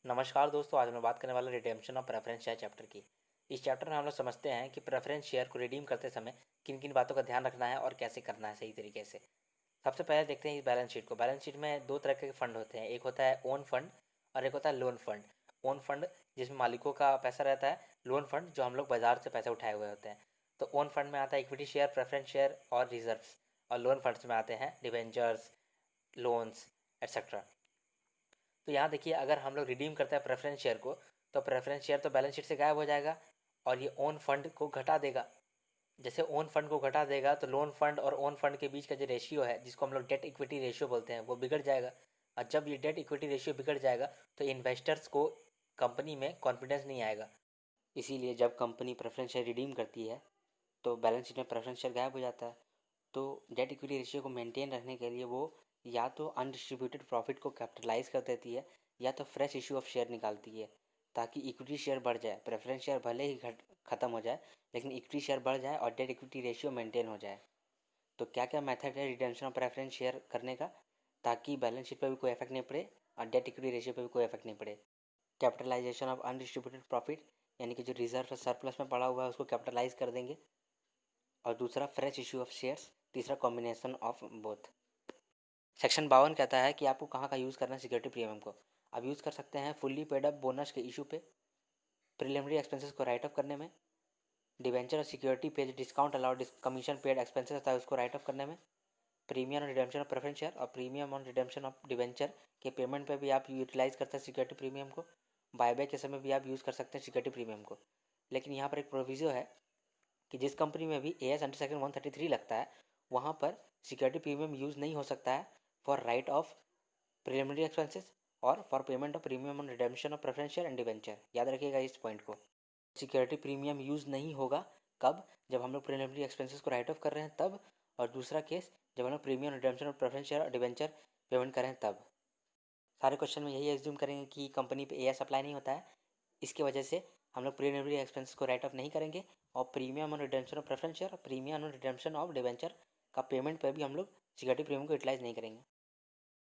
नमस्कार दोस्तों, आज मैं बात करने वाला redemption of preference share chapter की। इस चैप्टर में हम लोग समझते हैं कि प्रेफरेंस शेयर को रिडीम करते समय किन किन बातों का ध्यान रखना है और कैसे करना है सही तरीके से। सबसे पहले देखते हैं इस बैलेंस शीट को। बैलेंस शीट में दो तरह के फंड होते हैं, एक होता है ओन फंड और एक होता है लोन फंड। ओन फंड जिसमें मालिकों का पैसा रहता है, लोन फंड जो हम लोग बाजार से पैसे उठाए हुए होते हैं। तो ओन फंड में आता है इक्विटी शेयर, प्रेफरेंस शेयर और रिजर्व्स, और लोन फंड्स में आते हैं डिवेंचर्स, लोन्स एट्सेट्रा। तो यहाँ देखिए, अगर हम लोग रिडीम करते हैं प्रेफरेंस शेयर को, तो प्रेफरेंस शेयर तो बैलेंस शीट से गायब हो जाएगा और ये ओन फंड को घटा देगा। जैसे ओन फंड को घटा देगा तो लोन फंड और ओन फंड के बीच का जो रेशियो है, जिसको हम लोग डेट इक्विटी रेशियो बोलते हैं, वो बिगड़ जाएगा। और जब ये डेट इक्विटी रेशियो बिगड़ जाएगा तो इन्वेस्टर्स को कंपनी में कॉन्फिडेंस नहीं आएगा। इसीलिए जब कंपनी प्रेफरेंस शेयर रिडीम करती है तो बैलेंस शीट में प्रेफरेंस शेयर गायब हो जाता है। तो डेट इक्विटी रेशियो को मेंटेन रखने के लिए वो या तो अनडिस्ट्रीब्यूटेड प्रॉफिट को कैपिटलाइज कर देती है या तो फ्रेश इशू ऑफ शेयर निकालती है, ताकि इक्विटी शेयर बढ़ जाए। प्रेफरेंस शेयर भले ही ख़त्म हो जाए, लेकिन इक्विटी शेयर बढ़ जाए और डेट इक्विटी रेशियो मेंटेन हो जाए। तो क्या क्या मेथड है रिडेम्पशन ऑफ प्रेफरेंस शेयर करने का, ताकि बैलेंस शीट पर भी कोई इफेक्ट नहीं पड़े और डेट इक्विटी रेशियो पर भी कोई इफेक्ट नहीं पड़े। कैपिटलाइजेशन ऑफ अनडिस्ट्रीब्यूटेड प्रॉफिट, यानी कि जो रिजर्व सरप्लस में पड़ा हुआ है उसको कैपिटलाइज कर देंगे। और दूसरा फ्रेश इशू ऑफ शेयर्स, तीसरा कॉम्बिनेशन ऑफ बोथ। सेक्शन 52 कहता है कि आपको कहाँ का यूज़ करना है सिक्योरिटी प्रीमियम को। अब यूज़ कर सकते हैं फुल्ली पेड अप बोनस के इशू पे, प्रिलिमिनरी एक्सपेंसेस को राइट ऑफ करने में, डिवेंचर और सिक्योरिटी पे discount allowed commission paid expenses होता है उसको राइट ऑफ करने में, प्रीमियम और रिडेम्पशन ऑफ प्रेफरेंस शेयर और प्रीमियम और रिडेम्पशन ऑफ डिवेंचर के पेमेंट पे भी आप यूटिलाइज करते हैं सिक्योरिटी प्रीमियम को। बायबैक के समय भी आप यूज़ कर सकते हैं सिक्योरिटी प्रीमियम को। लेकिन यहाँ पर एक प्रोविजो है कि जिस कंपनी में भी एएस अंडर सेक्शन 133 लगता है, वहाँ पर सिक्योरिटी प्रीमियम यूज़ नहीं हो सकता है for write off preliminary expenses और for payment of premium on redemption of preference share and debenture. याद रखिएगा इस पॉइंट को। सिक्योरिटी प्रीमियम यूज़ नहीं होगा कब? जब हम लोग प्रिलिमिनरी एक्सपेंसेस को राइट ऑफ कर रहे हैं तब, और दूसरा केस जब हम लोग premium redemption of preference share और डिवेंचर पेमेंट कर रहे हैं तब। सारे क्वेश्चन में यही एज्यूम करेंगे कि कंपनी पे एएस अप्लाई नहीं होता है, इसकी वजह से हम लोग प्रीलिमिनरी एक्सपेंसेस को राइट ऑफ नहीं करेंगे और premium on redemption of preference share और premium on redemption of debenture का पेमेंट पर भी हम लोग सिक्योरिटी प्रीमियम को यूटिलाइज नहीं करेंगे।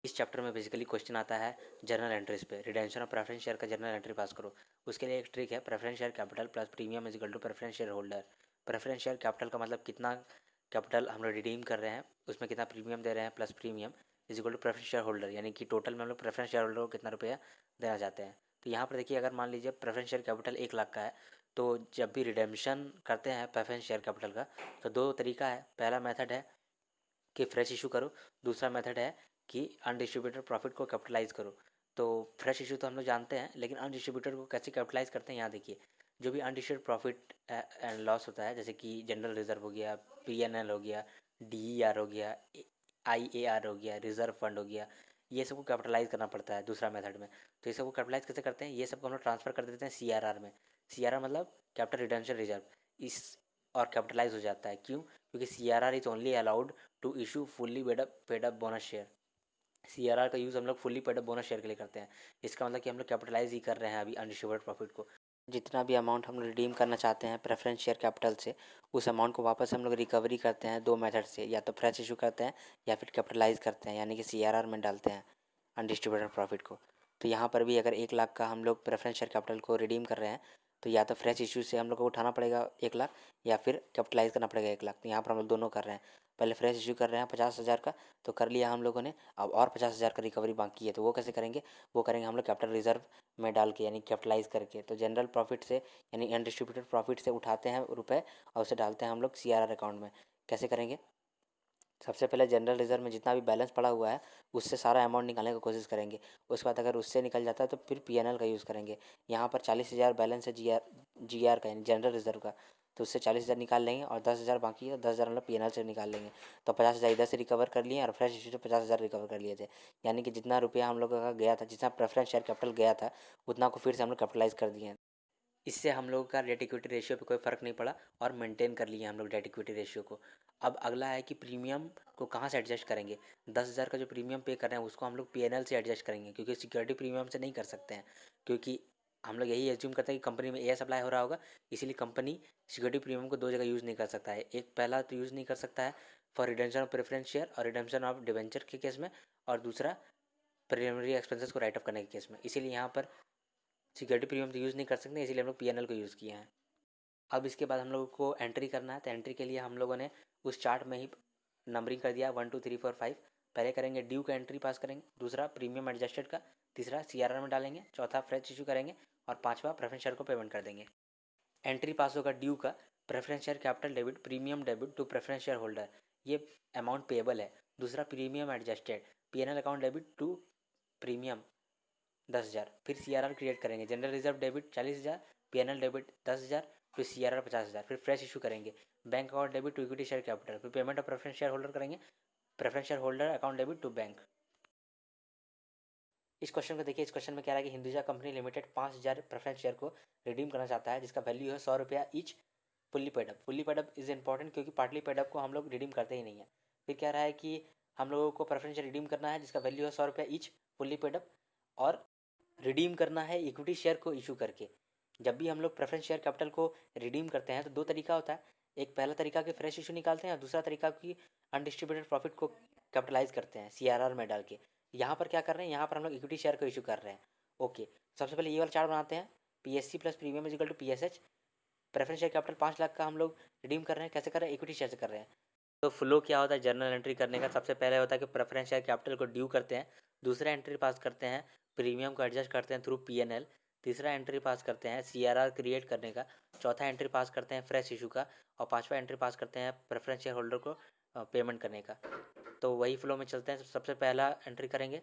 इस चैप्टर में बेसिकली क्वेश्चन आता है जर्नल एंट्रीज पे। रिडेम्पशन ऑफ प्रेफरेंस शेयर का जर्नल एंट्री पास करो। उसके लिए एक ट्रिक है, preference share capital plus premium is equal to preference share holder. Preference share capital का मतलब कितना कैपिटल हम लोग रिडीम कर रहे हैं, उसमें कितना प्रीमियम दे रहे हैं, plus premium is equal to preference share holder, यानी कि टोटल में हम लोग प्रेफरेंस शेयर होल्डर को कितना रुपया देना चाहते हैं। तो यहाँ पर देखिए, अगर मान लीजिए प्रेफरेंस शेयर कैपिटल 1 लाख का है, तो जब भी रिडेम्पशन करते हैं प्रेफरेंस शेयर कैपिटल का, तो दो तरीका है। पहला मेथड है कि फ्रेश इशू करो, दूसरा मेथड है कि अनडिस्ट्रीब्यूटेड प्रॉफिट को कैपिटलाइज करो। तो फ्रेश इशू तो हम लोग जानते हैं, लेकिन अनडिस्ट्रीब्यूटेड को कैसे कैपिटलाइज करते हैं यहाँ देखिए। जो भी अनडिस्ट्रीब्यूटेड प्रॉफिट एंड लॉस होता है, जैसे कि जनरल रिजर्व हो गया, पीएनएल हो गया, डीईआर हो गया, आईएआर हो गया, रिजर्व फंड हो गया, ये सबको कैपिटलाइज करना पड़ता है दूसरा मेथड में। तो ये सबको कैपिटलाइज कैसे करते हैं, ये सबको हम लोग ट्रांसफर कर देते हैं सीआरआर में। सीआरआर मतलब कैपिटल रिटेंशन रिजर्व। इस और कैपिटलाइज हो जाता है, क्यों? क्योंकि CRR is only allowed to issue fully paid up bonus share. CRR का यूज़ हम लोग fully paid up bonus share के लिए करते हैं। इसका मतलब कि हम लोग कैपिटलाइज ही कर रहे हैं अभी अनडिस्ट्रीब्यूटेड प्रॉफिट को। जितना भी अमाउंट हम लोग रिडीम करना चाहते हैं प्रेफरेंस शेयर कैपिटल से, उस अमाउंट को वापस हम लोग रिकवरी करते हैं दो मेथड से, या तो फ्रेश इशू करते हैं या फिर कैपिटलाइज करते हैं, यानी कि सीआरआर में डालते हैं अनडिस्ट्रीब्यूटेड प्रॉफिट को। तो यहाँ पर भी अगर 1 लाख का हम लोग प्रेफरेंस शेयर कैपिटल को रिडीम कर रहे हैं, तो या तो फ्रेश इशू से हम लोग को उठाना पड़ेगा 1 लाख, या फिर कैपिटलाइज करना पड़ेगा 1 लाख। तो यहाँ पर हम लोग दोनों कर रहे हैं। पहले फ्रेश इशू कर रहे हैं 50,000 का, तो कर लिया हम लोगों ने। अब और 50,000 का रिकवरी बाकी है, तो वो कैसे करेंगे? वो करेंगे हम लोग कैपिटल रिजर्व में डाल के, यानी कैपिटलाइज करके। तो जनरल प्रॉफिट से यानी अनडिस्ट्रीब्यूटेड प्रॉफिट से उठाते हैं रुपए और उसे डालते हैं हम लोग सीआरआर अकाउंट में। कैसे करेंगे? सबसे पहले जनरल रिजर्व में जितना भी बैलेंस पड़ा हुआ है उससे सारा अमाउंट निकालने की कोशिश करेंगे। उसके बाद अगर उससे निकल जाता है तो फिर पीएनएल का यूज़ करेंगे। यहाँ पर 40,000 बैलेंस है जीआर का, यानी जनरल रिजर्व का, तो उससे 40,000 निकाल लेंगे और 10,000 बाकी है, 10,000 हम लोग पीएनएल से निकाल लेंगे। तो 50,000 इधर से रिकवर कर लिए और फ्रेश इशू से 50,000 रिकवर कर लिए थे। यानी कि जितना रुपया हम लोग का गया था, जितना प्रेफरेंस शेयर कैपिटल गया था, उतना को फिर से हम लोग कैपिटलाइज कर दिए हैं। इससे हम लोगों का डेट इक्विटी रेशियो पे कोई फ़र्क नहीं पड़ा और मेंटेन कर लिए हम लोग डेट इक्विटी रेशियो को। अब अगला है कि प्रीमियम को कहाँ से एडजस्ट करेंगे। 10,000 का जो प्रीमियम पे कर रहे हैं उसको हम लोग पीएनएल से एडजस्ट करेंगे, क्योंकि सिक्योरिटी प्रीमियम से नहीं कर सकते हैं। क्योंकि हम लोग यही एज्यूम करते हैं कि कंपनी में एएस अप्लाई हो रहा होगा, इसीलिए कंपनी सिक्योरिटी प्रीमियम को दो जगह यूज़ नहीं कर सकता है। एक पहला तो यूज़ नहीं कर सकता है for redemption of preference share और रिडेम्पशन ऑफ डिवेंचर के केस में, और दूसरा प्रिलिमिनरी एक्सपेंसेस को राइट ऑफ करने के केस में। इसीलिए यहाँ पर सिक्योरिटी प्रीमियम तो यूज़ नहीं कर सकते, इसीलिए हम लोग पीएनएल को यूज़ किए हैं। अब इसके बाद हम लोगों को एंट्री करना है, तो एंट्री के लिए हम लोगों ने उस चार्ट में ही नंबरिंग कर दिया 1 2 3 4 5। पहले करेंगे ड्यू का एंट्री पास करेंगे, दूसरा प्रीमियम एडजस्टेड का, तीसरा सीआरआर में डालेंगे, चौथा फ्रेश इशू करेंगे और पांचवा प्रेफरेंस शेयर को पेमेंट कर देंगे। एंट्री पास होगा ड्यू का, preference share capital debit premium debit to preference share holder, ये अमाउंट पेएबल है। दूसरा premium adjusted PNL account debit to premium 10,000। फिर सीआरआर क्रिएट करेंगे, general reserve debit 40,000, PNL debit 10,000, फिर सीआरआर 50,000। फिर फ्रेश इशू करेंगे, bank account debit to equity share capital, फिर payment of preference share holder करेंगे, preference share holder account debit to bank. इस question को देखिए, इस क्वेश्चन में कह रहा है कि Hinduja company limited 5,000 preference share को रिडीम करना चाहता है, जिसका वैल्यू है 100 रुपया each, fully paid up. Fully paid up is important क्योंकि पार्टली पेड अप को हम लोग रिडीम करते ही नहीं है। फिर कह रहा है कि हम लोगों को प्रेफरेंस शेयर रिडीम करना है जिसका वैल्यू है 100 रुपया ईच, फुल्ली पेड अप, और रिडीम करना है इक्विटी शेयर को इशू करके। जब भी हम लोग प्रेफरेंस शेयर कैपिटल को रिडीम करते हैं तो दो तरीका होता है, एक पहला तरीका कि फ्रेश इशू निकालते हैं और दूसरा तरीका कि अनडिस्ट्रीब्यूटेड प्रॉफिट को कैपिटलाइज करते हैं सीआरआर में डाल के। यहाँ पर क्या कर रहे हैं, यहाँ पर हम लोग इक्विटी शेयर को इशू कर रहे हैं। ओके, सबसे पहले ये वाला चार्ट बनाते हैं, PSC plus premium is equal to PSH. Preference share capital 5 lakh का हम लोग रिडीम कर रहे हैं, कैसे कर रहे हैं, इक्विटी शेयर से कर रहे हैं। तो फ्लो क्या होता है जर्नल एंट्री करने का, सबसे पहले होता है कि प्रेफरेंस शेयर कैपिटल को ड्यू करते हैं, दूसरा एंट्री पास करते हैं प्रीमियम को एडजस्ट करते हैं थ्रू पीएनएल, तीसरा एंट्री पास करते हैं सीआरआर क्रिएट करने का, चौथा एंट्री पास करते हैं फ्रेश इशू का, और पांचवा एंट्री पास करते हैं प्रेफरेंस शेयर होल्डर को पेमेंट करने का। तो वही फ्लो में चलते हैं। सबसे पहला एंट्री करेंगे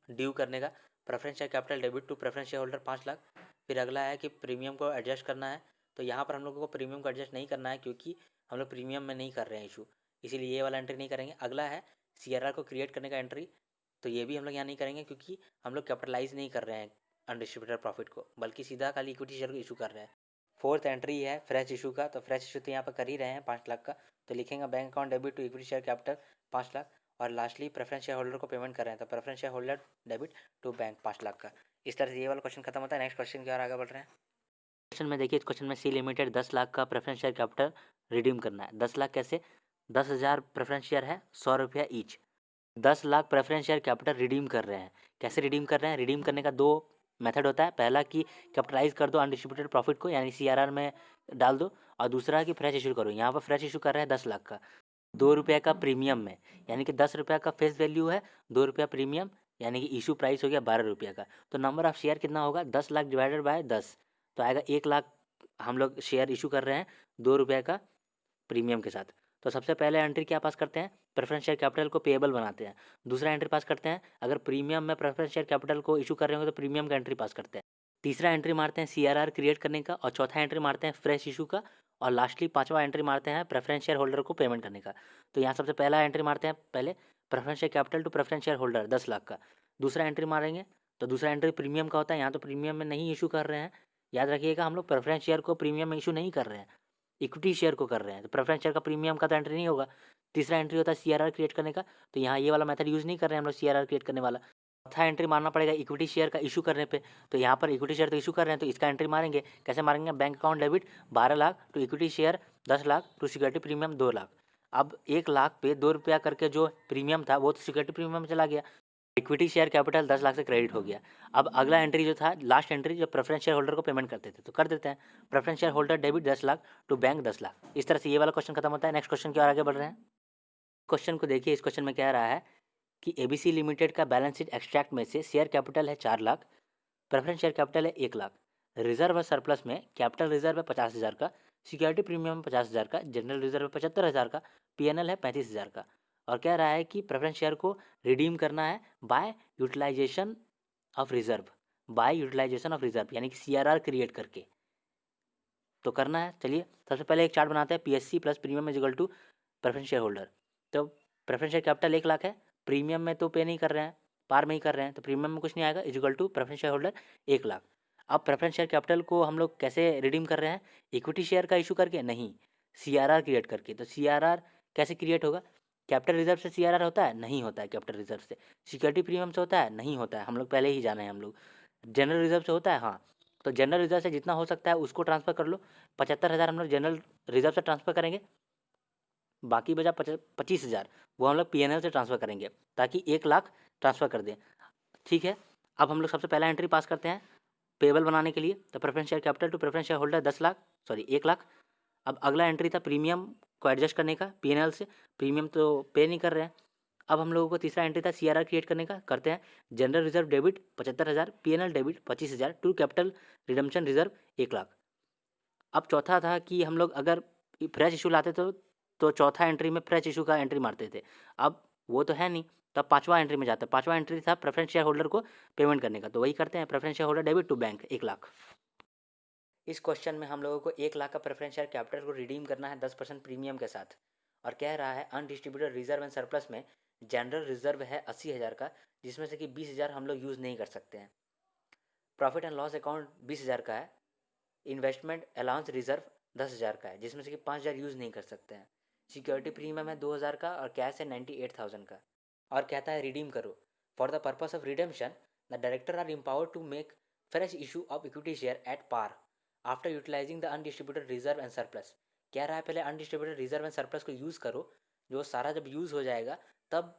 ड्यू करने का, preference share capital debit to preference share holder 5 lakh. फिर अगला है कि प्रीमियम को एडजस्ट करना है, तो यहाँ पर हम लोगों को प्रीमियम को एडजस्ट नहीं करना है क्योंकि हम लोग प्रीमियम में नहीं कर रहे हैं इशू, इसीलिए ये वाला एंट्री नहीं करेंगे। अगला है सीआरआर को क्रिएट करने का एंट्री, तो ये भी हम लोग यहाँ नहीं करेंगे क्योंकि हम लोग कैपिटलाइज नहीं कर रहे हैं अनडिस्ट्रीब्यूटेड प्रॉफिट को, बल्कि सीधा खाली इक्विटी शेयर को इशू कर रहे हैं। फोर्थ एंट्री है फ्रेश इशू का, तो फ्रेश इशू तो यहाँ पर कर ही रहे हैं 5 लाख का, तो लिखेंगे bank account debit to equity share capital 5 lakh, और लास्टली प्रेफरेंस शेयर होल्डर को पेमेंट कर रहे हैं, तो preference share holder debit to bank 5 lakh का। इस तरह से ये वाला क्वेश्चन खत्म होता है। नेक्स्ट क्वेश्चन की ओर आगे बढ़ रहे हैं। क्वेश्चन में देखिए, इस क्वेश्चन में सी लिमिटेड 10 लाख का प्रेफरेंस शेयर कैपिटल रिडीम करना है। 10 लाख कैसे, 10,000 प्रेफरेंस शेयर है, 100 रुपया each. 10 lakh preference share capital redeem कर रहे हैं, कैसे रिडीम कर रहे हैं, रिडीम करने का दो मेथड होता है। पहला कि कैपिटलाइज कर दो अनडिस्ट्रीब्यूटेड प्रॉफिट को, यानी सीआरआर में डाल दो, और दूसरा कि फ्रेश इशू करो। यहाँ पर फ्रेश इशू कर रहे हैं 10 लाख का, 2 रुपये का प्रीमियम में, यानी कि 10 रुपये का फेस वैल्यू है, 2 रुपया प्रीमियम, यानी कि इशू प्राइस हो गया 12 रुपये का। तो नंबर ऑफ शेयर कितना होगा, 10 लाख डिवाइडेड बाय 10, तो आएगा 1 लाख हम लोग शेयर इशू कर रहे हैं 2 रुपये का प्रीमियम के साथ। तो सबसे पहले एंट्री क्या पास करते हैं, प्रेफरेंस शेयर कैपिटल को पेएबल बनाते हैं। दूसरा एंट्री पास करते हैं, अगर प्रीमियम में प्रेफरेंस शेयर कैपिटल को इशू कर रहे होंगे तो प्रीमियम का एंट्री पास करते हैं। तीसरा एंट्री मारते हैं सीआरआर क्रिएट करने का, और चौथा एंट्री मारते हैं फ्रेश इशू का, और लास्टली पांचवा एंट्री मारते हैं प्रेफरेंस शेयर होल्डर को पेमेंट करने का। तो यहाँ सबसे पहला एंट्री मारते हैं पहले preference share capital to preference share holder 10 lakh का। दूसरा एंट्री मारेंगे तो दूसरा एंट्री प्रीमियम का होता है, यहाँ तो प्रीमियम में नहीं इशू कर रहे हैं, याद रखिएगा हम लोग प्रेफरेंस शेयर को प्रीमियम में इशू नहीं कर रहे हैं, इक्विटी शेयर को कर रहे हैं, तो प्रेफरेंस शेयर का प्रीमियम का तो एंट्री नहीं होगा। तीसरा एंट्री होता है सीआरआर क्रिएट करने का, तो यहाँ ये वाला मेथड यूज़ नहीं कर रहे हैं हम लोग सीआरआर क्रिएट करने वाला। चौथा एंट्री मारना पड़ेगा इक्विटी शेयर का इशू करने पे, तो यहाँ पर इक्विटी शेयर तो इशू कर रहे हैं, तो इसका एंट्री मारेंगे, कैसे मारेंगे, bank account debit 12 lakh to equity share 10 lakh to security premium 2 lakh. अब 1 लाख पे 2 रुपया करके जो प्रीमियम था वो तो सिक्योरिटी प्रीमियम में चला गया, इक्विटी शेयर कैपिटल 10 लाख से क्रेडिट हो गया। अब अगला एंट्री जो था, लास्ट एंट्री, जो प्रेफरेंस शेयर होल्डर को पेमेंट करते थे, तो कर देते हैं preference share holder debit 10 lakh to bank 10 lakh. इस तरह से ये वाला क्वेश्चन खत्म होता है। नेक्स्ट क्वेश्चन की ओर आगे बढ़ रहे हैं। क्वेश्चन को देखिए, इस क्वेश्चन में कह रहा है कि एबीसी लिमिटेड का बैलेंस शीट एक्सट्रैक्ट में से शेयर कैपिटल है 4 लाख, प्रेफरेंस शेयर कैपिटल है 1 लाख, रिजर्व और सरप्लस में कैपिटल रिजर्व है 50,000 का, सिक्योरिटी प्रीमियम 50,000 का, जनरल रिजर्व है 75,000 का, पीएनएल है 35,000 का, और कह रहा है कि प्रेफरेंस शेयर को रिडीम करना है by utilisation of reserve, by utilisation of reserve यानी कि सीआरआर क्रिएट करके तो करना है। चलिए सबसे पहले एक चार्ट बनाते हैं, PSC plus premium is equal to preference share holder. तो प्रेफरेंस शेयर कैपिटल 1 लाख है, प्रीमियम में तो पे नहीं कर रहे हैं, पार में ही कर रहे हैं, तो प्रीमियम में कुछ नहीं आएगा, is equal to preference share holder 1 lakh. अब प्रेफरेंस शेयर कैपिटल को हम लोग कैसे रिडीम कर रहे हैं, इक्विटी शेयर का इशू करके नहीं, सीआरआर क्रिएट करके। तो सीआरआर कैसे क्रिएट होगा, कैपिटल रिजर्व से सीआरआर होता है, नहीं होता है कैपिटल रिजर्व से। सिक्योरिटी प्रीमियम से होता है, नहीं होता है, हम लोग पहले ही जाने हैं हम लोग। जनरल रिजर्व से होता है, हाँ, तो जनरल रिजर्व से जितना हो सकता है उसको ट्रांसफ़र कर लो। 75,000 हम लोग जनरल रिजर्व से ट्रांसफ़र करेंगे, बाकी बचा 25,000 वो हम लोग पीएनएल से ट्रांसफ़र करेंगे, ताकि 1 लाख ट्रांसफ़र कर दें। ठीक है, अब हम लोग सबसे पहला एंट्री पास करते हैं पेबल बनाने के लिए, तो preference share capital to preference share holder 1 lakh. अब अगला एंट्री था प्रीमियम को एडजस्ट करने का पीएनएल से, प्रीमियम तो पे नहीं कर रहे हैं। अब हम लोगों को तीसरा एंट्री था सीआरआर क्रिएट करने का, करते हैं। General reserve debit 75,000, PNL debit 25,000 to capital redemption reserve 1 lakh. अब चौथा था कि हम लोग अगर फ्रेश इशू लाते तो चौथा एंट्री में फ्रेश इशू का एंट्री मारते थे। अब वो तो है नहीं, तब पांचवा एंट्री में जाता है। पांचवा एंट्री था प्रेफरेंस शेयर होल्डर को पेमेंट करने का, तो वही करते हैं। Preference share holder debit to bank 1 lakh. इस क्वेश्चन में हम लोगों को 1 लाख का प्रेफरेंस शेयर कैपिटल को रिडीम करना है 10% प्रीमियम के साथ, और कह रहा है अनडिस्ट्रीब्यूटेड रिजर्व एंड सरप्लस में जनरल रिजर्व है 80,000 का, जिसमें से कि 20,000 हम लोग यूज़ नहीं कर सकते हैं। प्रॉफिट एंड लॉस अकाउंट 20,000 का है। इन्वेस्टमेंट अलाउंस रिजर्व 10,000 का है, जिसमें से कि 5,000 यूज़ नहीं कर सकते हैं। सिक्योरिटी प्रीमियम है 2,000 का, और कैश है 98,000 का। और कहता है रिडीम करो। For the purpose of redemption the director are empowered to make fresh issue of equity share at par after utilising the undistributed reserve and surplus. कह रहा है पहले अनडिस्ट्रीब्यूटेड रिजर्व एंड सरप्लस को यूज़ करो, जो सारा जब यूज़ हो जाएगा तब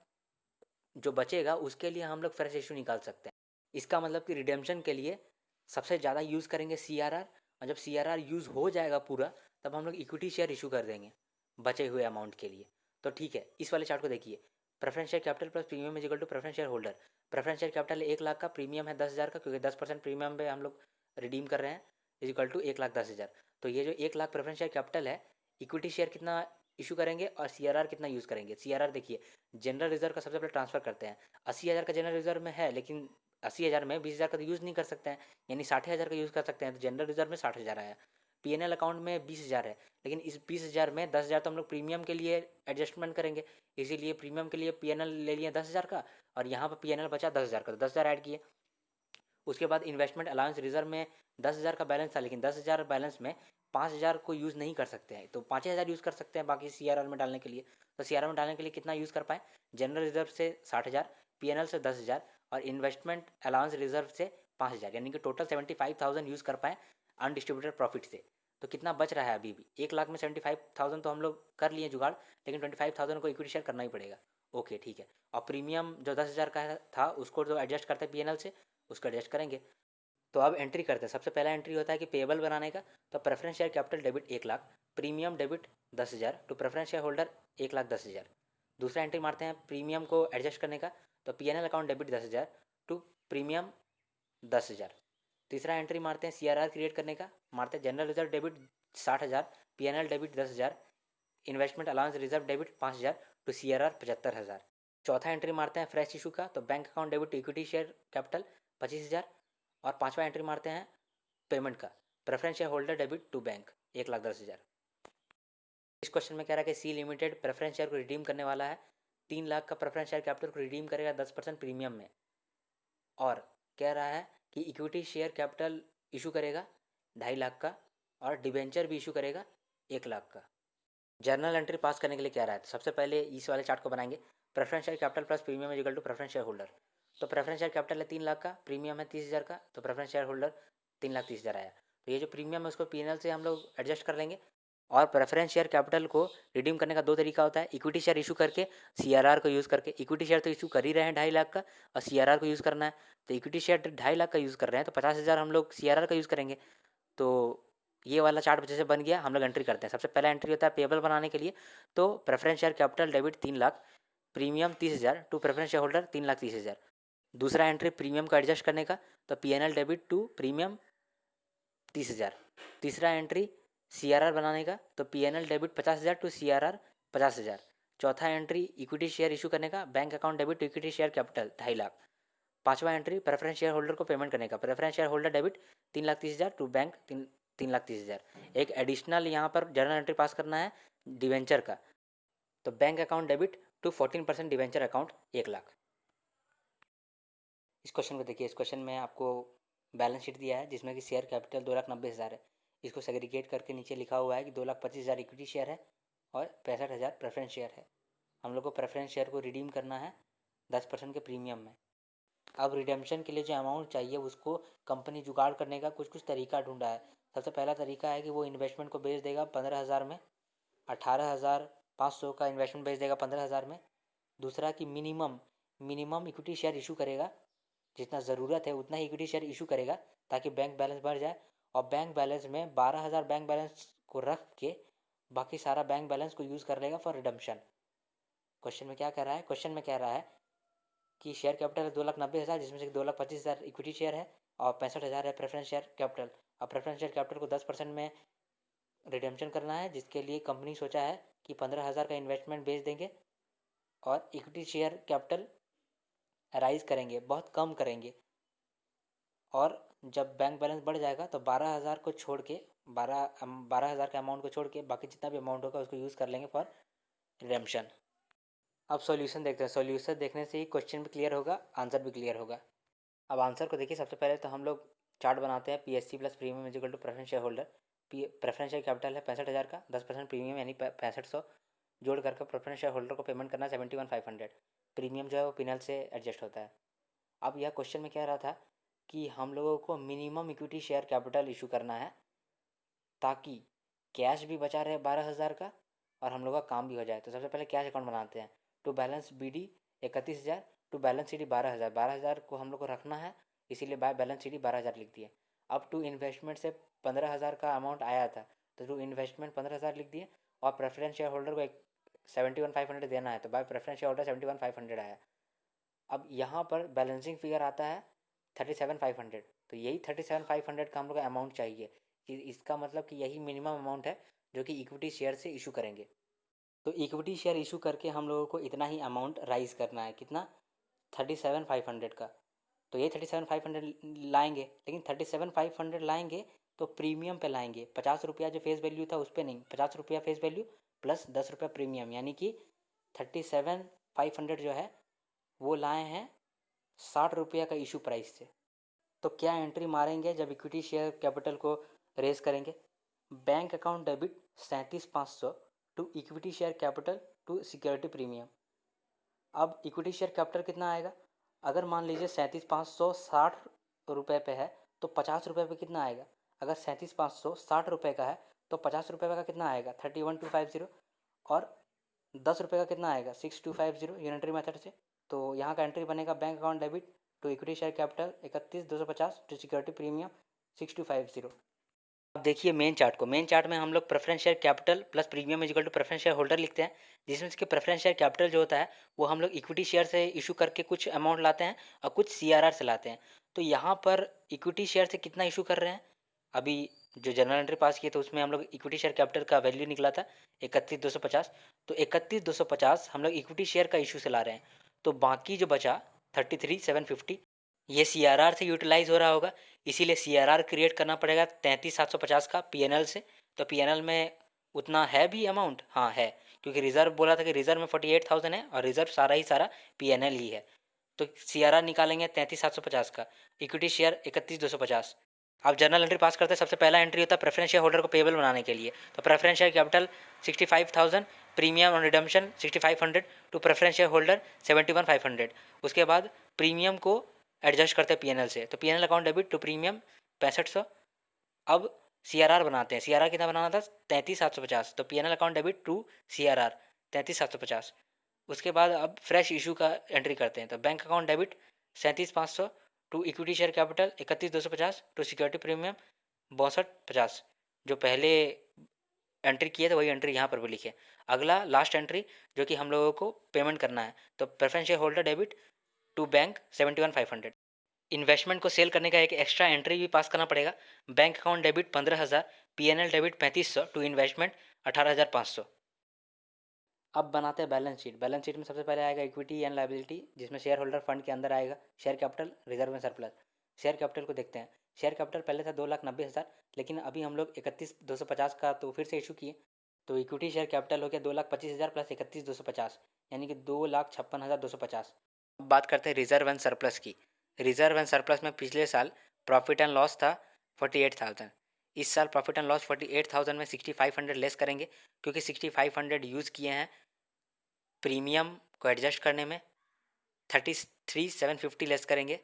जो बचेगा उसके लिए हम लोग फ्रेश इशू निकाल सकते हैं। इसका मतलब कि रिडेम्पशन के लिए सबसे ज़्यादा यूज़ करेंगे सीआरआर, और जब सीआरआर यूज़ हो जाएगा पूरा तब हम लोग इक्विटी शेयर इशू कर देंगे बचे हुए अमाउंट के लिए। तो ठीक है, इस वाले चार्ट को देखिए। Preference share capital plus premium is equal to preference share holder. Preference share capital 1 lakh का, प्रीमियम है 10,000 का, क्योंकि 10% प्रीमियम पे हम लोग रिडीम कर रहे हैं, इज इक्वल टू 1,10,000। तो ये जो 1 लाख प्रेफरेंस शेयर कैपिटल है, इक्विटी शेयर कितना इशू करेंगे और सीआरआर कितना यूज़ करेंगे। सीआरआर देखिए, जनरल रिजर्व का सबसे पहले ट्रांसफर करते हैं। 80,000 का जनरल रिजर्व में है, लेकिन 80,000 में 20,000 का तो यूज़ नहीं कर सकते हैं, यानी 60,000 का यूज़ कर सकते हैं। तो जनरल रिजर्व में 60,000 आया। पीएनएल अकाउंट में 20,000 है, लेकिन इस 20,000 में 10,000 तो हम लोग प्रीमियम के लिए एडजस्टमेंट करेंगे, इसीलिए प्रीमियम के लिए पीएनएल ले लिए 10,000 का, और यहाँ पर पीएनएल बचा 10,000 का, तो 10,000 ऐड किए। उसके बाद इन्वेस्टमेंट अलाउंस रिजर्व में 10,000 का बैलेंस था, लेकिन 10,000 बैलेंस में 5,000 को यूज़ नहीं कर सकते हैं, तो 5,000 यूज़ कर सकते हैं बाकी सीआरआर में डालने के लिए। तो सीआरआर में डालने के लिए कितना यूज़ कर पाए, जनरल रिजर्व से 60,000, पीएनएल से 10,000 और इन्वेस्टमेंट अलाउंस रिजर्व से 5,000, यानी कि टोटल 75,000 यूज़ कर पाए अनडिस्ट्रीब्यूटेड प्रॉफिट से। तो कितना बच रहा है अभी भी, 1 लाख में 75,000 तो हम लोग कर लिए जुगाड़, लेकिन 25,000 को इक्विटी शेयर करना ही पड़ेगा। ओके ठीक है, और प्रीमियम जो 10,000 का था उसको जो एडजस्ट करते हैं पीएनएल से, उसको एडजस्ट करेंगे। तो अब एंट्री करते हैं। सबसे पहला एंट्री होता है कि पेबल बनाने का, तो preference share capital debit 1 lakh, premium debit 10,000 to preference share holder 1,10,000। दूसरा एंट्री मारते हैं प्रीमियम को एडजस्ट करने का, तो PNL account debit 10,000 to premium 10,000। तीसरा एंट्री मारते हैं सीआरआर क्रिएट करने का, मारते हैं general reserve debit 60,000, PNL debit 10,000, investment allowance reserve debit 5,000 to CRR 75,000। चौथा एंट्री मारते हैं फ्रेश इशू का, तो bank account debit to equity share capital 25,000, और पांचवा एंट्री मारते हैं पेमेंट का, preference share holder debit to bank 1,10,000। इस क्वेश्चन में कह रहा है कि सी लिमिटेड प्रेफरेंस शेयर को रिडीम करने वाला है, 3 लाख का प्रेफरेंस शेयर कैपिटल को रिडीम करेगा 10% प्रीमियम में, और कह रहा है कि इक्विटी शेयर कैपिटल इशू करेगा 2.5 लाख का, और डिबेंचर भी इशू करेगा 1 लाख का। जर्नल एंट्री पास करने के लिए कह रहा है, तो सबसे पहले इस वाले चार्ट को बनाएंगे। Preference share capital plus premium is equal to preference share holder. तो प्रेफरेंस शेयर कैपिटल है 3 लाख का, प्रीमियम है 30,000 का, तो प्रेफरेंस शेयर होल्डर 3,30,000 आया। तो ये जो प्रीमियम है उसको पीएनएल से हम लोग एडजस्ट कर लेंगे। और प्रेफरेंस शेयर कैपिटल को रिडीम करने का दो तरीका होता है, इक्विटी शेयर इशू करके, सीआरआर को यूज़ करके। इक्विटी शेयर तो इशू कर ही रहे हैं 2.5 लाख का, और सीआरआर को यूज़ करना है, तो इक्विटी शेयर 2.5 लाख का यूज़ कर रहे हैं, तो 50,000 हम लोग सीआरआर का यूज़ करेंगे। तो ये वाला चार्ट जैसे बन गया, हम लोग एंट्री करते हैं। सबसे पहला एंट्री होता है पेबल बनाने के लिए, तो preference share capital debit 3 lakh, premium 30,000 to preference share holder 3,30,000। दूसरा एंट्री प्रीमियम को एडजस्ट करने का, तो पीएनएल डेबिट टू प्रीमियम 30,000। तीसरा एंट्री सीआरआर बनाने का, तो पीएनएल डेबिट 50,000 टू सीआरआर 50,000। चौथा एंट्री इक्विटी शेयर इशू करने का, bank account debit to equity share capital 2.5 lakh. पांचवा एंट्री प्रेफरेंस शेयर होल्डर को पेमेंट करने का, preference share holder debit 3,30,000 to bank 3,30,000। एक एडिशनल यहाँ पर जर्नल एंट्री पास करना है डिवेंचर का, तो bank account debit to 14% debenture account 1 lakh. इस क्वेश्चन को देखिए। इस क्वेश्चन में आपको बैलेंस शीट दिया है, जिसमें कि शेयर कैपिटल 2,90,000 है। इसको सेग्रीगेट करके नीचे लिखा हुआ है कि 2,25,000 इक्विटी शेयर है और 65,000 प्रेफरेंस शेयर है। हम लोग को प्रेफरेंस शेयर को रिडीम करना है 10% के प्रीमियम में। अब रिडेम्पशन के लिए जो अमाउंट चाहिए उसको कंपनी जुगाड़ करने का कुछ तरीका ढूंढा है। सबसे पहला तरीका है कि वो इन्वेस्टमेंट को बेच देगा 15,000 में, 18,500 का इन्वेस्टमेंट बेच देगा 15,000 में। दूसरा कि मिनिमम इक्विटी शेयर इशू करेगा जितना ज़रूरत है उतना ही इक्विटी शेयर इशू करेगा ताकि बैंक बैलेंस बढ़ जाए, और बैंक बैलेंस में 12,000 बैंक बैलेंस को रख के बाकी सारा बैंक बैलेंस को यूज़ कर लेगा फॉर रिडम्पशन। क्वेश्चन में क्या कह रहा है, क्वेश्चन में कह रहा है कि शेयर कैपिटल 2,90,000 जिसमें से 2,25,000 इक्विटी शेयर है और 65,000 है प्रेफरेंस शेयर कैपिटल। अब प्रेफरेंस शेयर कैपिटल को 10% में रिडेम्पशन करना है, जिसके लिए कंपनी सोचा है कि 15,000 का इन्वेस्टमेंट बेच देंगे और इक्विटी शेयर कैपिटल राइज करेंगे, बहुत कम करेंगे, और जब बैंक बैलेंस बढ़ जाएगा तो 12,000 को छोड़ के 12,000 के अमाउंट को छोड़ के बाकी जितना भी अमाउंट होगा उसको यूज़ कर लेंगे फॉर रिडेम्पशन। अब सॉल्यूशन देखते हैं। सॉल्यूशन देखने से ही क्वेश्चन भी क्लियर होगा, आंसर भी क्लियर होगा। अब आंसर को देखिए, सबसे पहले तो हम लोग चार्ट बनाते हैं। PSC plus premium is equal to preference share holder. Preference share capital है 65,000 का, 10% प्रीमियम यानी 6500 जोड़ करके प्रेफरेंस शेयर होल्डर को पेमेंट करना 71,500। प्रीमियम जो है वो पिनल से एडजस्ट होता है। अब यह क्वेश्चन में कह रहा था कि हम लोगों को minimum equity share capital issue करना है ताकि कैश भी बचा रहे 12,000 का और हम लोग का काम भी हो जाए। तो सबसे पहले कैश अकाउंट बनाते हैं। To balance BD 31,000, to balance CD 12,000। 12,000 को हम लोग को रखना है, इसीलिए बाय बैलेंस CD 12,000 लिख दिए। अब टू इन्वेस्टमेंट से 15,000 का अमाउंट आया था तो टू इन्वेस्टमेंट 15,000 लिख दिए, और प्रेफरेंस शेयर होल्डर को 71,500 देना है तो बाय प्रेफरेंस शेयर होल्डर 71,500 आया। अब यहाँ पर बैलेंसिंग फिगर आता है 37,500, तो यही 37,500 का हम लोग का अमाउंट चाहिए कि इसका मतलब कि यही मिनिमम अमाउंट है जो कि इक्विटी शेयर से इशू करेंगे। तो इक्विटी शेयर इशू करके हम लोगों को इतना ही अमाउंट राइज करना है, कितना, 37,500 का। तो ये 37,500 लाएंगे, लेकिन 37,500 लाएंगे तो प्रीमियम पे लाएंगे। 50 रुपया जो फेस वैल्यू था उस पर नहीं, 50 रुपया फेस वैल्यू प्लस 10 रुपया प्रीमियम, यानी कि 37,500 जो है वो लाए हैं 60 रुपया का इशू प्राइस से। तो क्या एंट्री मारेंगे जब इक्विटी शेयर कैपिटल को रेज करेंगे? Bank account debit 37,500 to equity share capital to security premium. अब इक्विटी शेयर कैपिटल कितना आएगा? अगर मान लीजिए 37,500 60 रुपये पे है तो 50 रुपये पे कितना आएगा? अगर 37,500 60 रुपये का है तो 50 रुपये का कितना आएगा? 31,250। और 10 रुपये का कितना आएगा? 6,250 यूनिटरी मेथड से। तो यहाँ का एंट्री बनेगा bank account debit to equity share capital 31,250 to security premium 6,250। अब देखिए मेन चार्ट को। मेन चार्ट में हम लोग preference share capital plus premium equal to preference share holder लिखते हैं, जिसमें इसके प्रेफरेंस शेयर कैपिटल जो होता है वो हम लोग इक्विटी शेयर से इशू करके कुछ अमाउंट लाते हैं और कुछ CRR से लाते हैं। तो यहाँ पर इक्विटी शेयर से कितना इशू कर रहे हैं? अभी जो जनरल एंट्री पास किए तो उसमें हम लोग इक्विटी शेयर कैपिटल का वैल्यू निकला था 31,250। तो 31,250 हम लोग इक्विटी शेयर का इशू से ला रहे हैं। तो बाकी जो बचा 33,750 ये CRR से यूटिलाइज हो रहा होगा, इसीलिए CRR क्रिएट करना पड़ेगा 33,750 का PNL से। तो PNL में उतना है भी अमाउंट? हाँ है, क्योंकि रिजर्व बोला था कि रिजर्व में 48,000 है और रिजर्व सारा ही सारा PNL ही है। तो CRR निकालेंगे 33,750 का, इक्विटी शेयर 31,250। आप जर्नल एंट्री पास करते हैं, सबसे पहला एंट्री होता है प्रेफरेंस शेयर होल्डर को पेबल बनाने के लिए। तो preference share capital 65,000, premium on redemption 6,500 to preference share holder 71,500। उसके बाद प्रीमियम को एडजस्ट करते हैं PNL से, तो PNL account debit to premium 6500। अब CRR बनाते हैं। CRR कितना बनाना था? 33,750। तो PNL account debit to CRR 33,750। उसके बाद अब फ्रेश इशू का एंट्री करते हैं। तो bank account debit 37,500 to equity share capital 31,250 to security premium 62,50। जो पहले एंट्री किए थे वही एंट्री यहाँ पर भी लिखे। अगला लास्ट एंट्री जो कि हम लोगों को पेमेंट करना है, तो preference share holder debit to bank 71,500। Investment को सेल करने का एक एक्स्ट्रा एंट्री भी पास करना पड़ेगा। Bank account debit 15,000, PNL debit 3,500 to investment 18,500। अब बनाते हैं बैलेंस शीट। बैलेंस शीट में सबसे पहले आएगा इक्विटी एंड लायबिलिटी, जिसमें शेयर होल्डर फंड के अंदर आएगा शेयर कैपिटल, रिजर्व में सरप्लस। शेयर कैपिटल को देखते हैं। शेयर कैपिटल पहले था 2,90,000, लेकिन अभी हम लोग 31,250 का तो फिर से इशू किए, तो इक्विटी शेयर कैपिटल हो गया 2,25,000 प्लस 31,250 यानी कि 2,56,250। अब बात करते हैं रिजर्व एंड सरप्लस की। रिजर्व एंड सरप्लस में पिछले साल प्रॉफिट एंड लॉस था 48,000। इस साल प्रॉफिट एंड लॉस 48,000 में 6,500 लेस करेंगे, क्योंकि 6,500 यूज़ किए हैं प्रीमियम को एडजस्ट करने में। 33,750 लेस करेंगे,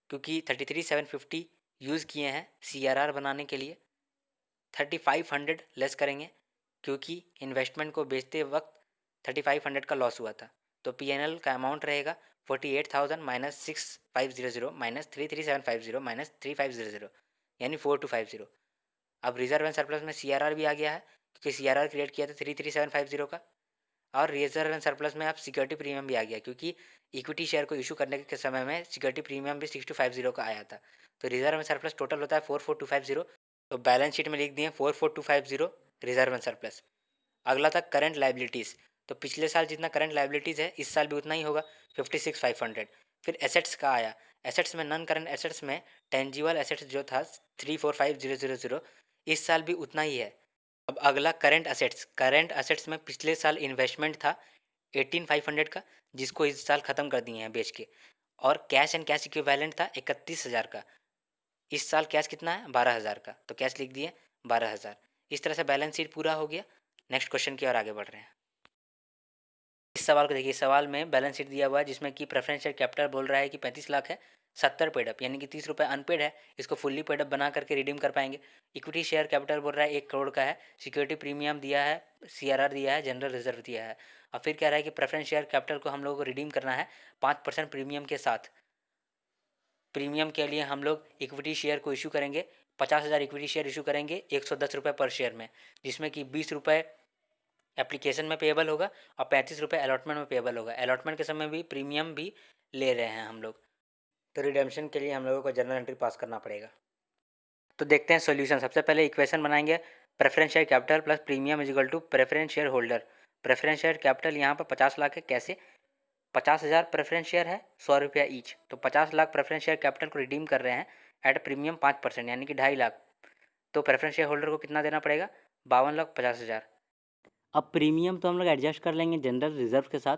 क्योंकि 33,750 यूज़ किए हैं CRR बनाने के लिए। 3,500 लेस करेंगे, क्योंकि इन्वेस्टमेंट को बेचते वक्त 3,500 का लॉस हुआ था। तो PNL का अमाउंट रहेगा 48,000 माइनस 6500 माइनस 33750 माइनस 3500 यानी 4250। अब रिजर्व एंड सरप्लस में CRR भी आ गया है क्योंकि CRR क्रिएट किया था 33750 का। और रिजर्व एंड सरप्लस में अब सिक्योरिटी प्रीमियम भी आ गया क्योंकि इक्विटी शेयर को इशू करने के समय में सिक्योरिटी प्रीमियम भी 6250 का आया था। तो रिजर्व एंड सरप्लस टोटल होता है 44250। तो बैलेंस शीट में लिख दिए 44250 रिजर्व एंड सरप्लस। अगला था करंट लाइबिलिटीज़। तो पिछले साल जितना करंट लाइबिलिटीज़ है इस साल भी उतना ही होगा 56,500। फिर एसेट्स का आया। एसेट्स में नॉन करंट एसेट्स में टेंजिबल एसेट्स जो था 345,000 इस साल भी उतना ही है। अब अगला करंट असेट्स। करंट असेट्स में पिछले साल इन्वेस्टमेंट था 18,500 का जिसको इस साल ख़त्म कर दिए हैं बेच के। और कैश एंड कैश इक्विवेलेंट था 31,000 का। इस साल कैश कितना है 12,000 का, तो कैश लिख दिए 12,000। इस तरह से बैलेंस शीट पूरा हो गया। नेक्स्ट क्वेश्चन की ओर आगे बढ़ रहे हैं। इस सवाल को देखिए। इस सवाल में बैलेंस शीट दिया हुआ है जिसमें कि प्रेफरेंस शेयर कैपिटल बोल रहा है कि 35 लाख है, 70 पेडअप यानी कि 30 रुपये अनपेड है, इसको फुल्ली पेडअप बना करके रिडीम कर पाएंगे। इक्विटी शेयर कैपिटल बोल रहा है 1 करोड़ का है, सिक्योरिटी प्रीमियम दिया है, CRR दिया है, जनरल रिजर्व दिया है। और फिर कह रहा है कि प्रेफरेंस शेयर कैपिटल को हम लोग को रिडीम करना है 5% प्रीमियम के साथ। प्रीमियम के लिए हम लोग इक्विटी शेयर को इशू करेंगे, 50,000 इक्विटी शेयर इशू करेंगे 110 रुपये पर शेयर में, जिसमें कि 20 रुपये एप्लीकेशन में पेएबल होगा और 35 रुपये अलॉटमेंट में पेएबल होगा। अलॉटमेंट के समय भी प्रीमियम भी ले रहे हैं हम लोग। तो रिडेम्पशन के लिए हम लोगों को जर्नल एंट्री पास करना पड़ेगा। तो देखते हैं सॉल्यूशन। सबसे पहले इक्वेशन बनाएंगे, preference share capital plus premium is equal to preference share holder. Preference share capital यहाँ पर 50 लाख है। कैसे? 50,000 प्रेफरेंस शेयर है, 100 रुपया ईच, तो 50 लाख प्रेफरेंस शेयर कैपिटल को रिडीम कर रहे हैं एट प्रीमियम 5% यानी कि 2.5 लाख। तो प्रेफरेंस शेयर होल्डर को कितना देना पड़ेगा? 52,50,000। अब प्रीमियम तो हम लोग एडजस्ट कर लेंगे जनरल रिजर्व के साथ।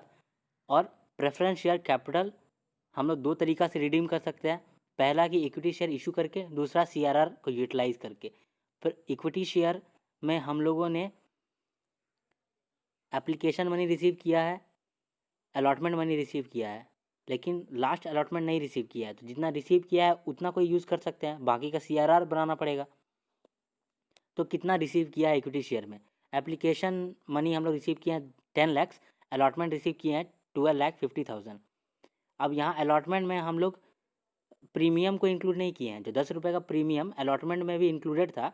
और प्रेफरेंस शेयर कैपिटल हम लोग 2 तरीक़ा से रिडीम कर सकते हैं। पहला कि इक्विटी शेयर इशू करके, दूसरा CRR को यूटिलाइज़ करके। फिर इक्विटी शेयर में हम लोगों ने एप्लीकेशन मनी रिसीव किया है, अलॉटमेंट मनी रिसीव किया है, लेकिन लास्ट अलॉटमेंट नहीं रिसीव किया है। तो जितना रिसीव किया है उतना कोई यूज़ कर सकते हैं, बाकी का CRR बनाना पड़ेगा। तो कितना रिसीव किया है इक्विटी शेयर में? एप्लीकेशन मनी हम लोग रिसीव किए हैं 10 लाख, अलॉटमेंट रिसीव किए हैं 12,50,000। अब यहाँ अलॉटमेंट में हम लोग प्रीमियम को इंक्लूड नहीं किए हैं। जो 10 रुपये का प्रीमियम अलॉटमेंट में भी इंक्लूडेड था,